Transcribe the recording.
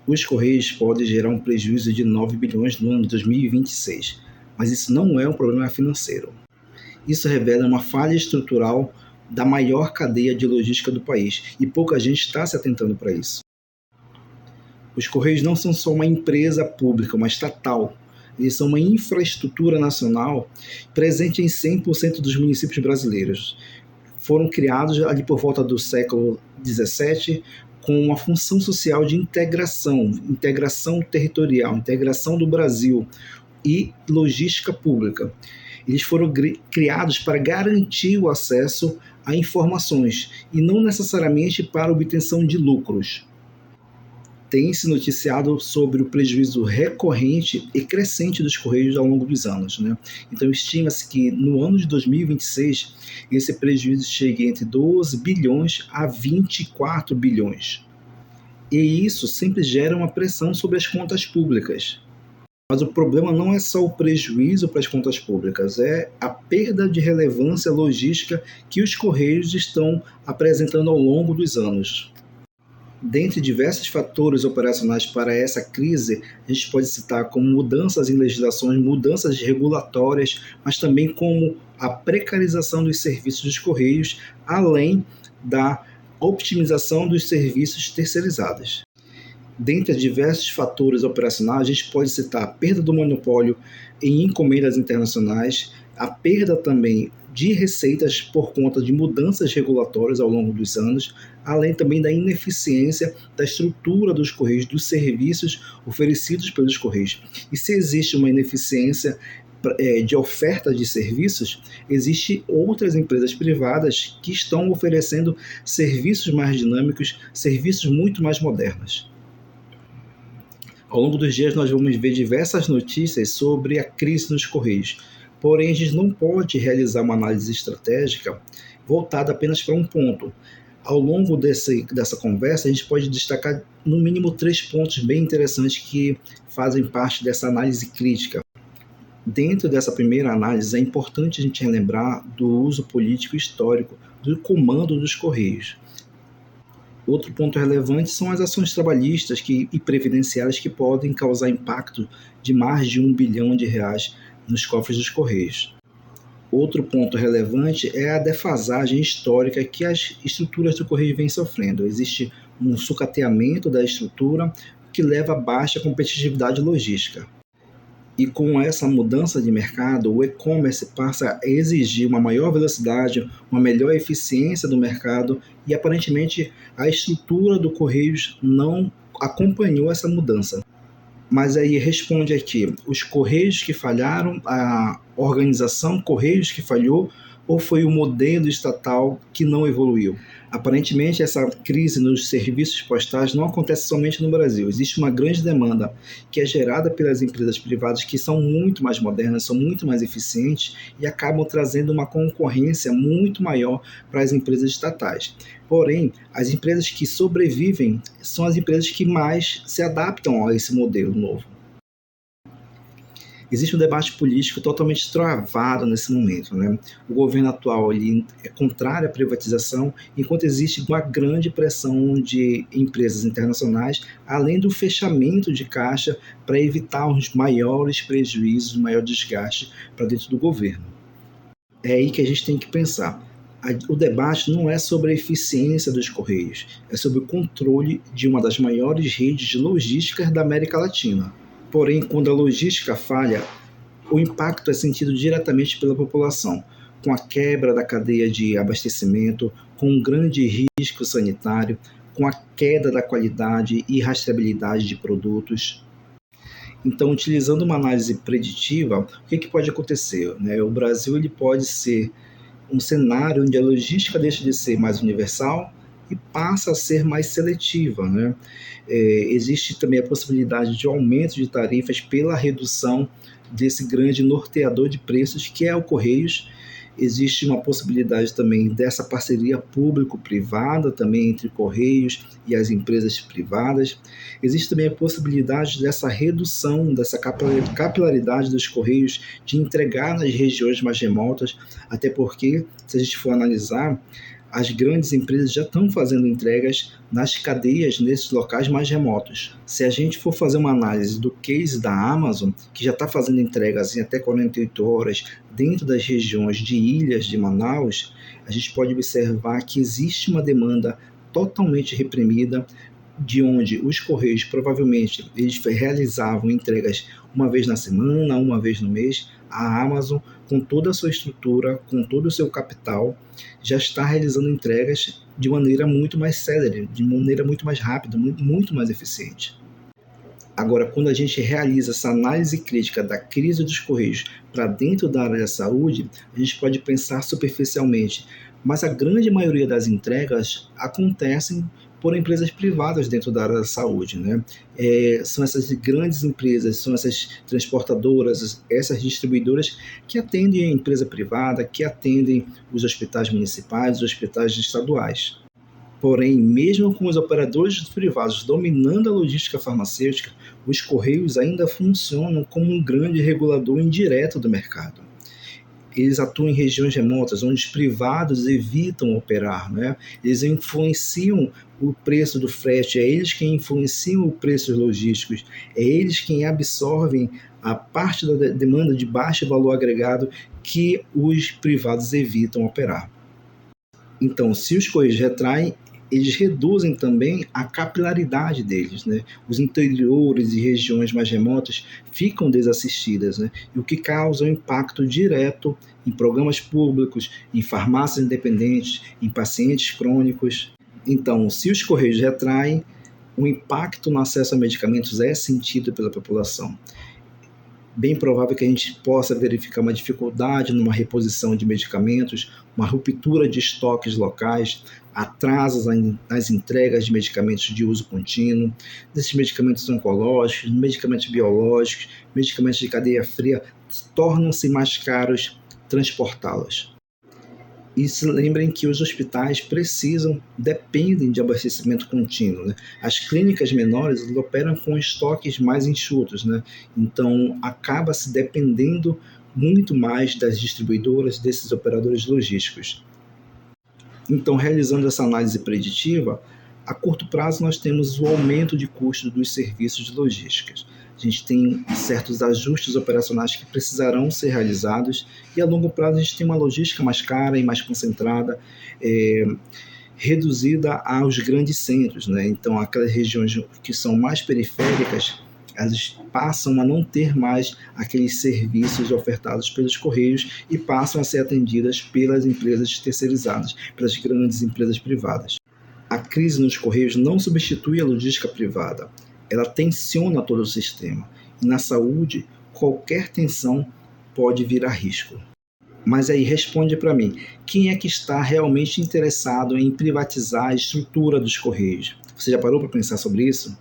Os Correios podem gerar um prejuízo de 9 bilhões no ano de 2026, mas isso não é um problema financeiro. Isso revela uma falha estrutural da maior cadeia de logística do país e pouca gente está se atentando para isso. Os Correios não são só uma empresa pública, uma estatal. Eles são uma infraestrutura nacional presente em 100% dos municípios brasileiros. Foram criados ali por volta do século XVII com uma função social de integração territorial, integração do Brasil e logística pública. Eles foram criados para garantir o acesso a informações e não necessariamente para obtenção de lucros. Tem se noticiado sobre o prejuízo recorrente e crescente dos Correios ao longo dos anos, né? Então, estima-se que no ano de 2026 esse prejuízo chegue entre 12 bilhões a 24 bilhões. E isso sempre gera uma pressão sobre as contas públicas. Mas o problema não é só o prejuízo para as contas públicas, é a perda de relevância logística que os Correios estão apresentando ao longo dos anos. Dentre diversos fatores operacionais para essa crise, a gente pode citar como mudanças em legislações, mudanças regulatórias, mas também como a precarização dos serviços dos Correios, além da optimização dos serviços terceirizados. Dentre diversos fatores operacionais, a gente pode citar a perda do monopólio em encomendas internacionais, a perda também de receitas por conta de mudanças regulatórias ao longo dos anos, além também da ineficiência da estrutura dos Correios, dos serviços oferecidos pelos Correios. E se existe uma ineficiência de oferta de serviços, existem outras empresas privadas que estão oferecendo serviços mais dinâmicos, serviços muito mais modernos. Ao longo dos dias nós vamos ver diversas notícias sobre a crise nos Correios, porém a gente não pode realizar uma análise estratégica voltada apenas para um ponto. Ao longo dessa conversa a gente pode destacar no mínimo 3 pontos bem interessantes que fazem parte dessa análise crítica. Dentro dessa primeira análise é importante a gente relembrar do uso político histórico do comando dos Correios. Outro ponto relevante são as ações trabalhistas e previdenciárias que podem causar impacto de mais de R$1 bilhão nos cofres dos Correios. Outro ponto relevante é a defasagem histórica que as estruturas do Correio vêm sofrendo. Existe um sucateamento da estrutura que leva a baixa competitividade logística. E com essa mudança de mercado, o e-commerce passa a exigir uma maior velocidade, uma melhor eficiência do mercado e aparentemente a estrutura do Correios não acompanhou essa mudança. Mas aí responde aqui, os Correios que falharam, a organização Correios que falhou ou foi o modelo estatal que não evoluiu? Aparentemente, essa crise nos serviços postais não acontece somente no Brasil. Existe uma grande demanda que é gerada pelas empresas privadas que são muito mais modernas, são muito mais eficientes e acabam trazendo uma concorrência muito maior para as empresas estatais. Porém, as empresas que sobrevivem são as empresas que mais se adaptam a esse modelo novo. Existe um debate político totalmente travado nesse momento, né? O governo atual ele é contrário à privatização, enquanto existe uma grande pressão de empresas internacionais, além do fechamento de caixa para evitar os maiores prejuízos, o maior desgaste para dentro do governo. É aí que a gente tem que pensar. O debate não é sobre a eficiência dos Correios, é sobre o controle de uma das maiores redes de logística da América Latina. Porém, quando a logística falha, o impacto é sentido diretamente pela população, com a quebra da cadeia de abastecimento, com um grande risco sanitário, com a queda da qualidade e rastreabilidade de produtos. Então, utilizando uma análise preditiva, o que pode acontecer? O Brasil ele pode ser um cenário onde a logística deixa de ser mais universal e passa a ser mais seletiva, né? Existe também a possibilidade de aumento de tarifas pela redução desse grande norteador de preços que é o Correios. Existe uma possibilidade também dessa parceria público-privada também entre Correios e as empresas privadas. Existe também a possibilidade dessa redução, dessa capilaridade dos Correios de entregar nas regiões mais remotas, até porque, se a gente for analisar, as grandes empresas já estão fazendo entregas nas cadeias nesses locais mais remotos. Se a gente for fazer uma análise do case da Amazon, que já está fazendo entregas em até 48 horas dentro das regiões de ilhas de Manaus, a gente pode observar que existe uma demanda totalmente reprimida, de onde os Correios provavelmente eles realizavam entregas uma vez na semana, uma vez no mês. A Amazon, com toda a sua estrutura, com todo o seu capital, já está realizando entregas de maneira muito mais célere, de maneira muito mais rápida, muito mais eficiente. Agora, quando a gente realiza essa análise crítica da crise dos Correios para dentro da área da saúde, a gente pode pensar superficialmente, mas a grande maioria das entregas acontecem por empresas privadas dentro da área da saúde, né? São essas grandes empresas, são essas transportadoras, essas distribuidoras que atendem a empresa privada, que atendem os hospitais municipais, os hospitais estaduais. Porém, mesmo com os operadores privados dominando a logística farmacêutica, os Correios ainda funcionam como um grande regulador indireto do mercado. Eles atuam em regiões remotas, onde os privados evitam operar, né? Eles influenciam o preço do frete, é eles quem influenciam os preços logísticos, é eles quem absorvem a parte da demanda de baixo valor agregado que os privados evitam operar. Então, se os Correios retraem, eles reduzem também a capilaridade deles, né? Os interiores e regiões mais remotas ficam desassistidas, né? E o que causa um impacto direto em programas públicos, em farmácias independentes, em pacientes crônicos. Então, se os Correios retraem, o impacto no acesso a medicamentos é sentido pela população. Bem provável que a gente possa verificar uma dificuldade numa reposição de medicamentos, uma ruptura de estoques locais, atrasos nas entregas de medicamentos de uso contínuo, desses medicamentos oncológicos, medicamentos biológicos, medicamentos de cadeia fria, tornam-se mais caros transportá-los. E se lembrem que os hospitais dependem de abastecimento contínuo, né? As clínicas menores operam com estoques mais enxutos, né? Então acaba se dependendo muito mais das distribuidoras, desses operadores logísticos. Então, realizando essa análise preditiva, a curto prazo nós temos o aumento de custo dos serviços de logística. A gente tem certos ajustes operacionais que precisarão ser realizados e a longo prazo a gente tem uma logística mais cara e mais concentrada, reduzida aos grandes centros, né? Então, aquelas regiões que são mais periféricas, elas passam a não ter mais aqueles serviços ofertados pelos Correios e passam a ser atendidas pelas empresas terceirizadas, pelas grandes empresas privadas. A crise nos Correios não substitui a logística privada, ela tensiona todo o sistema. E na saúde, qualquer tensão pode virar risco. Mas aí, responde para mim, quem é que está realmente interessado em privatizar a estrutura dos Correios? Você já parou para pensar sobre isso?